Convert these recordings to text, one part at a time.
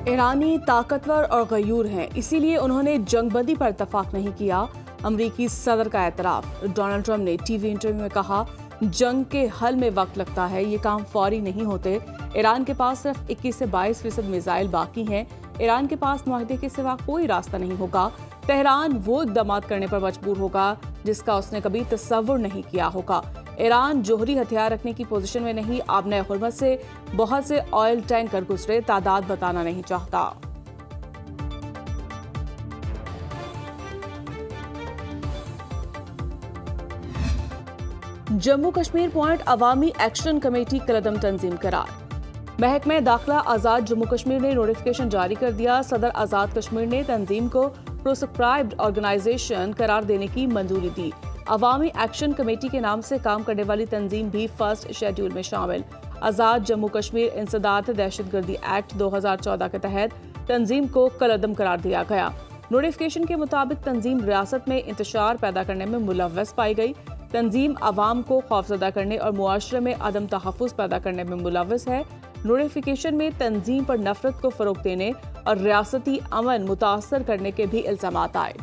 ईरानी ताकतवर और गयूर हैं, इसीलिए उन्होंने जंगबंदी पर इत्तफाक नहीं किया। अमरीकी सदर का एतराफ। डोनाल्ड ट्रंप ने टीवी इंटरव्यू में कहा, जंग के हल में वक्त लगता है, ये काम फौरी नहीं होते। ईरान के पास सिर्फ 21 से 22% मिसाइल बाकी हैं। ईरान के पास मुआहदे के सिवा कोई रास्ता नहीं होगा। तेहरान वो इक़दामात करने पर मजबूर होगा जिसका उसने कभी तसव्वुर नहीं किया होगा। ईरान जोहरी हथियार रखने की पोजीशन में नहीं। आबने हुर्मत से बहुत से ऑयल टैंकर गुजरे, तादाद बताना नहीं चाहता। जम्मू कश्मीर पॉइंट अवामी एक्शन कमेटी कलदम तंजीम करार। महकमे दाखिला आज़ाद जम्मू कश्मीर ने नोटिफिकेशन जारी कर दिया। सदर आज़ाद कश्मीर ने तंजीम को प्रोस्क्राइब्ड ऑर्गेनाइजेशन करार देने की मंजूरी दी। अवामी एक्शन कमेटी के नाम से काम करने वाली तंजीम भी फर्स्ट शेड्यूल में शामिल। आज़ाद जम्मू कश्मीर इंसदाद दहशतगर्दी एक्ट 2014 के तहत तंजीम को कलअदम करार दिया गया। नोटिफिकेशन के मुताबिक तंजीम रियासत में इंतशार पैदा करने में मुलव्वस पाई गई। तंजीम अवाम को खौफजदा करने और मुआशरे में अदम तहफ़्फ़ुज़ पैदा करने में मुलव्वस है। नोटिफिकेशन में तंजीम पर नफरत को फरोग देने और रियासती अमन मुतासर करने के भी इल्ज़ामात आए।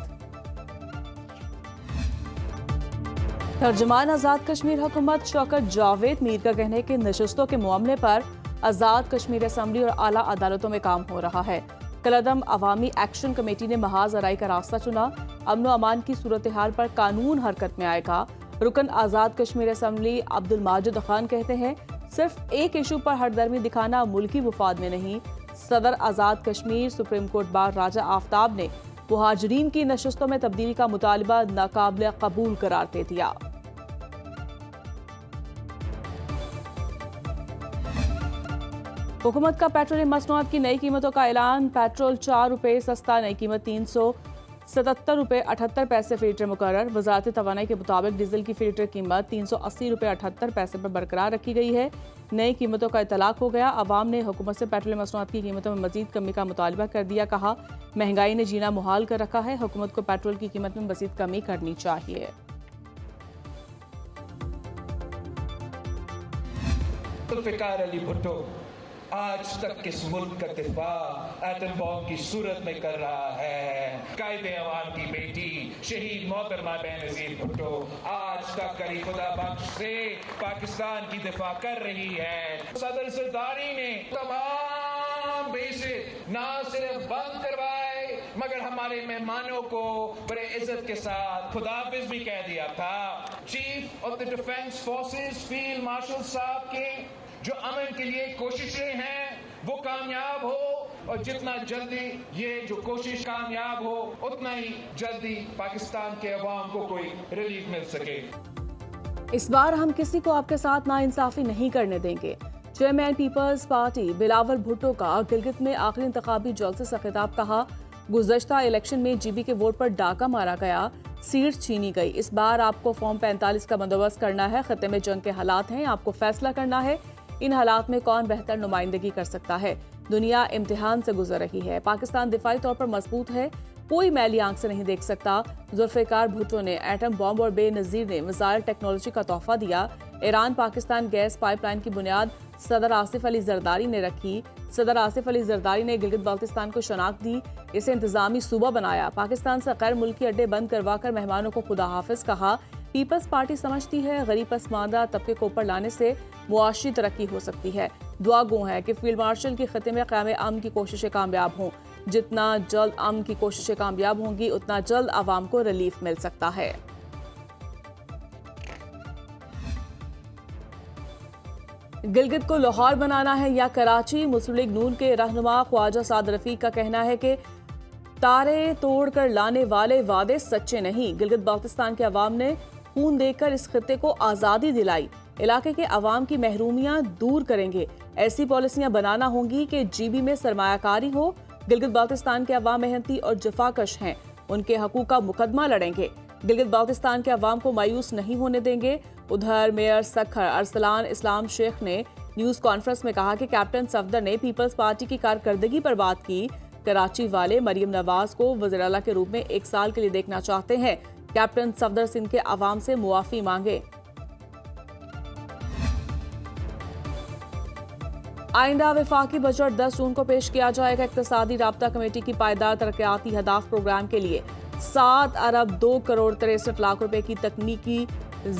तर्जुमान आज़ाद कश्मीर हुकूमत शौकत जावेद मीर का कहना है कि नशस्तों के मामले पर आज़ाद कश्मीर असम्बली और आला अदालतों में काम हो रहा है। कलअदम अवामी एक्शन कमेटी ने महाज आराई का रास्ता चुना। अमन व अमान की सूरत हाल पर कानून हरकत में आएगा। रुकन आज़ाद कश्मीर असम्बली अब्दुल माजिद खान कहते हैं, सिर्फ एक इशू पर हरदर्मी दिखाना मुल्की मुफाद में नहीं। सदर Azad Kashmir supreme court bar राजा आफ्ताब ने मुहाजिरीन की नशस्तों में तब्दीली का मुतालबा नाकाबिल कबूल करार दे दिया। हुकूमत का पेट्रोलियम मसनूआत की नई कीमतों का ऐलान। पेट्रोल 4 रुपये सस्ता, नई कीमत 377 रुपये 78 पैसे फी लीटर मुकर्रर। वजारत तवानाई के मुताबिक डीजल की फी लीटर कीमत 380 रुपये 78 पैसे पर बरकरार रखी गई है। नई कीमतों का इतलाक हो गया। अवाम ने हुकूमत से पेट्रोलियम मसनूआत की कीमतों में मजीद कमी का मुतालबा कर दिया। कहा, महंगाई ने जीना मुहाल कर रखा है, हुकूमत को पेट्रोल की कीमत में मजीद कमी करनी चाहिए। जुल्फ़िकार अली भुट्टो आज तक किस मुल्क का दिफा एटम बॉम्ब की सूरत में कर रहा है। कायदे अवाम की बेटी शहीद मोहतरमा बेनज़ीर भुट्टो आज तक करी खुदा बख्श से पाकिस्तान की दिफा कर रही है। सदर सरदारी ने तमाम बेसिक ना सिर्फ बंद करवाए मगर हमारे मेहमानों को बड़े इज्जत के साथ खुदाफिज भी कह दिया था। Chief of the defence forces field marshal साहब के जो अमन के लिए कोशिशें हैं वो कामयाब हो और जितना जल्दी ये जो कोशिश कामयाब हो उतना ही जल्दी पाकिस्तान के अवाम को कोई रिलीफ मिल सके। इस बार हम किसी को आपके साथ नाइंसाफी नहीं करने देंगे। Chairman peoples party Bilawal Bhutto का गिलगित में आखिरी इंतखाबी जलसे से खिताब। कहा, गुज़श्ता इलेक्शन में जीबी के वोट पर डाका मारा गया, सीट छीनी गई। इस बार आपको फॉर्म 45 का बंदोबस्त करना है। खत्ते में जंग के हालात हैं, आपको फैसला करना है इन हालात में कौन बेहतर नुमाइंदगी कर सकता है। दुनिया इम्तिहान से गुजर रही है। पाकिस्तान दिफाई तौर पर मजबूत है, कोई मैली आंख से नहीं देख सकता। जुल्फ़िकार भुट्टो ने एटम बॉम्ब और बेनज़ीर ने मिसाइल टेक्नोलॉजी का तोहफा दिया। ईरान पाकिस्तान गैस पाइपलाइन की बुनियाद सदर आसिफ अली जरदारी ने रखी। सदर आसिफ अली जरदारी ने गिलगित बाल्तिस्तान को शनाख्त दी, इसे इंतजामी सूबा बनाया। पाकिस्तान से गैर मुल्की अड्डे बंद करवा कर मेहमानों को खुदा हाफिज कहा। पीपल्स पार्टी समझती है गरीब पसमानदा तबके को ऊपर लाने से मुआशी तरक्की हो सकती है। दुआ गो है कि फील्ड मार्शल के खत्ते में क़याम अमन की कोशिशें कामयाब हों। जितना जल्द अमन की कोशिशें कामयाब होंगी उतना जल्द आवाम को रिलीफ मिल सकता है। गिलगित को लाहौर बनाना है या कराची? मुस्लिम लीग नून के रहनुमा ख्वाजा साद रफीक का कहना है कि तारे तोड़कर लाने वाले वादे सच्चे नहीं। गिलगित बाल्तिस्तान के अवाम ने खून देकर इस खित्ते को आज़ादी दिलाई। इलाके के अवाम की महरूमियां दूर करेंगे। ऐसी पॉलिसियां बनाना होंगी कि जीबी में सरमायाकारी हो। गिलगित बाल्तिस्तान के अवाम मेहनती और जफाकश हैं, उनके हकूक का मुकदमा लड़ेंगे। गिलगित बाल्तिस्तान के अवाम को मायूस नहीं होने देंगे। उधर मेयर सखर अरसलान इस्लाम शेख ने न्यूज़ कॉन्फ्रेंस में कहा कि कैप्टन सफदर ने पीपल्स पार्टी की कारकर्दगी पर बात की। कराची वाले मरियम नवाज को वज़ीर आला के रूप में 1 साल के लिए देखना चाहते हैं। कैप्टन सफदर सिंध के अवाम से मुआफ़ी मांगे। آئندہ وفاقی بجٹ 10 جون کو پیش کیا جائے گا۔ اقتصادی رابطہ کمیٹی کی پائیدار ترقیاتی اہداف پروگرام کے لیے 7 ارب 2 کروڑ 63 لاکھ روپے کی تکنیکی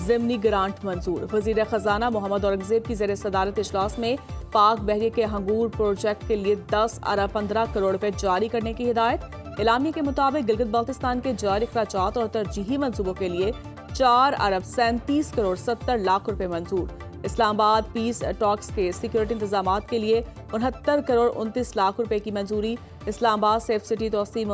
ضمنی گرانٹ منظور۔ وزیر خزانہ محمد اورنگزیب کی زیر صدارت اجلاس میں پاک بحریہ کے ہنگور پروجیکٹ کے لیے 10 ارب 15 کروڑ روپے جاری کرنے کی ہدایت۔ اعلامیے کے مطابق گلگت بلتستان کے جاری اخراجات اور ترجیحی منصوبوں کے لیے 4 ارب 37 کروڑ 70 لاکھ روپے منظور۔ اسلام آباد پیس ٹاکس کے سیکیورٹی انتظامات کے لیے 69 کروڑ 29 لاکھ روپے کی منظوری۔ اسلام آباد سیف سٹی توسیع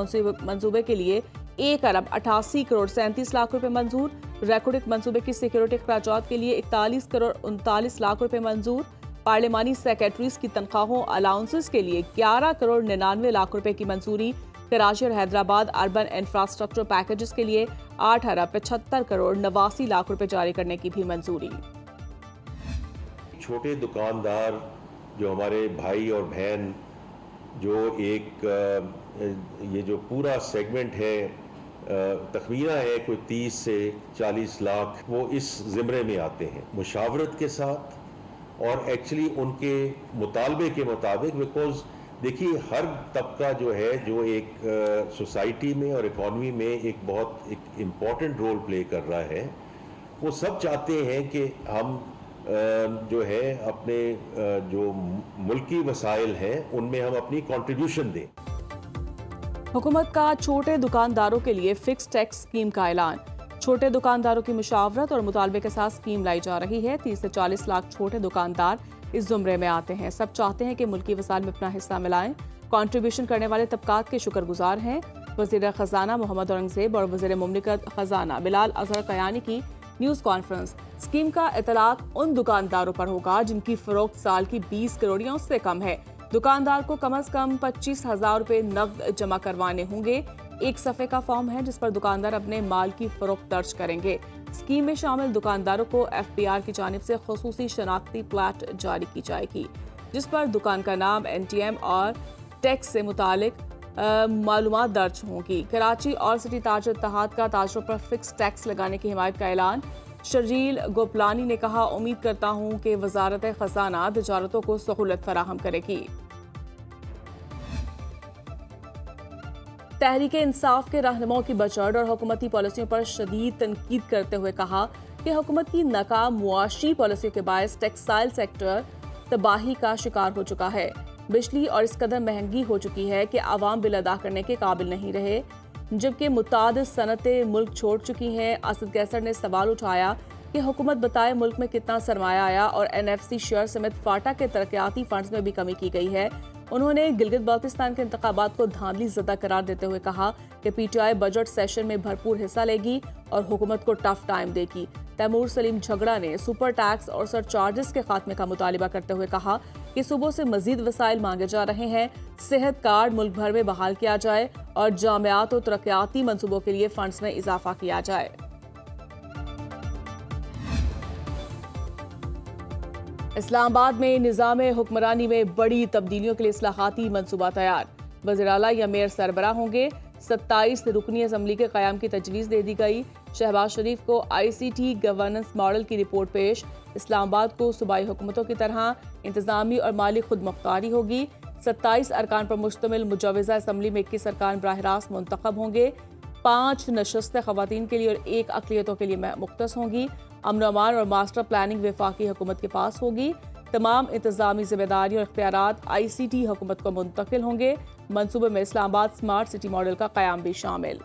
منصوبے کے لیے 1 ارب 88 کروڑ 37 لاکھ روپے منظور۔ ریکوڈک منصوبے کی سیکیورٹی اخراجات کے لیے 41 کروڑ 39 لاکھ روپے منظور۔ پارلیمانی سیکریٹریز کی تنخواہوں الاؤنسز کے لیے 11 کروڑ 99 لاکھ روپے کی منظوری۔ کراچی اور حیدرآباد اربن انفراسٹرکچر پیکیجز کے لیے 8 ارب 75 کروڑ 89 لاکھ روپے جاری کرنے کی بھی منظوری۔ چھوٹے دکاندار جو ہمارے بھائی اور بہن جو ایک یہ جو پورا سیگمنٹ ہے تخمینہ ہے کوئی 30 سے 40 لاکھ، وہ اس زمرے میں آتے ہیں مشاورت کے ساتھ اور ایکچولی ان کے مطالبے کے مطابق، بیکوز دیکھیے ہر طبقہ جو ہے جو ایک سوسائٹی میں اور اکانومی میں ایک بہت امپورٹنٹ رول پلے کر رہا ہے، وہ سب چاہتے ہیں کہ ہم جو ہے اپنے جو ملکی وسائل ہیں ان میں ہم اپنی کنٹریبیوشن دیں۔ حکومت کا چھوٹے دکانداروں کے لیے فکس ٹیکس اسکیم کا اعلان۔ چھوٹے دکانداروں کی مشاورت اور مطالبے کے ساتھ اسکیم لائی جا رہی ہے۔ 30 سے 40 لاکھ چھوٹے دکاندار اس زمرے میں آتے ہیں۔ سب چاہتے ہیں کہ ملکی وسائل میں اپنا حصہ ملائیں۔ کنٹریبیوشن کرنے والے طبقات کے شکر گزار ہیں۔ وزیر خزانہ محمد اورنگزیب اور وزیر مملکت خزانہ بلال اظہر قیانی کی نیوز کانفرنس۔ اسکیم کا اطلاق ان دکانداروں پر ہوگا جن کی فروخت سال کی 20 کروڑیوں سے کم ہے۔ دکاندار کو کم از کم 25,000 روپے نقد جمع کروانے ہوں گے۔ ایک صفحے کا فارم ہے جس پر دکاندار اپنے مال کی فروخت درج کریں گے۔ اسکیم میں شامل دکانداروں کو FBR کی جانب سے خصوصی شناختی پلاٹ جاری کی جائے گی جس پر دکان کا نام، NTM اور ٹیکس سے متعلق معلومات درج ہوں گی۔ کراچی اور سٹی تاجر اتحاد کا تاجروں پر فکس ٹیکس لگانے کی حمایت کا اعلان۔ شرجیل گوپلانی نے کہا، امید کرتا ہوں کہ وزارت خزانہ تجارتوں کو سہولت فراہم کرے گی۔ تحریک انصاف کے رہنماؤں کی بجٹ اور حکومتی پالیسیوں پر شدید تنقید کرتے ہوئے کہا کہ حکومت کی ناکام معاشی پالیسیوں کے باعث ٹیکسٹائل سیکٹر تباہی کا شکار ہو چکا ہے۔ بجلی اور اس قدر مہنگی ہو چکی ہے کہ عوام بل ادا کرنے کے قابل نہیں رہے، جبکہ متعدد صنعتیں ملک چھوڑ چکی ہیں۔ اسد قیصر نے سوال اٹھایا کہ حکومت بتائے ملک میں کتنا سرمایہ آیا اور NFC شیئر سمیت فاٹا کے ترقیاتی فنڈز میں بھی کمی کی گئی ہے۔ انہوں نے گلگت بلتستان کے انتخابات کو دھاندلی زدہ قرار دیتے ہوئے کہا کہ PTI بجٹ سیشن میں بھرپور حصہ لے گی اور حکومت کو ٹف ٹائم دے گی۔ تیمور سلیم جھگڑا نے سپر ٹیکس اور سر چارجز کے خاتمے کا مطالبہ کرتے ہوئے کہا کہ صوبوں سے مزید وسائل مانگے جا رہے ہیں، صحت کارڈ ملک بھر میں بحال کیا جائے اور جامعات و ترقیاتی منصوبوں کے لیے فنڈز میں اضافہ کیا جائے۔ اسلام آباد میں نظام حکمرانی میں بڑی تبدیلیوں کے لیے اصلاحاتی منصوبہ تیار۔ وزیر اعلیٰ یا میئر سربراہ ہوں گے۔ 27 رکنی اسمبلی کے قیام کی تجویز دے دی گئی۔ شہباز شریف کو ICT گورننس ماڈل کی رپورٹ پیش۔ اسلام آباد کو صوبائی حکومتوں کی طرح انتظامی اور مالی خود مختاری ہوگی۔ 27 ارکان پر مشتمل مجوزہ اسمبلی میں 21 ارکان براہ راست منتخب ہوں گے۔ 5 نشستیں خواتین کے لیے اور 1 اقلیتوں کے لیے مختص ہوں گی۔ امن و امان اور ماسٹر پلاننگ وفاقی حکومت کے پاس ہوگی۔ تمام انتظامی ذمہ داری اور اختیارات ICT حکومت کو منتقل ہوں گے۔ منصوبے میں اسلام آباد سمارٹ سٹی ماڈل کا قیام بھی شامل۔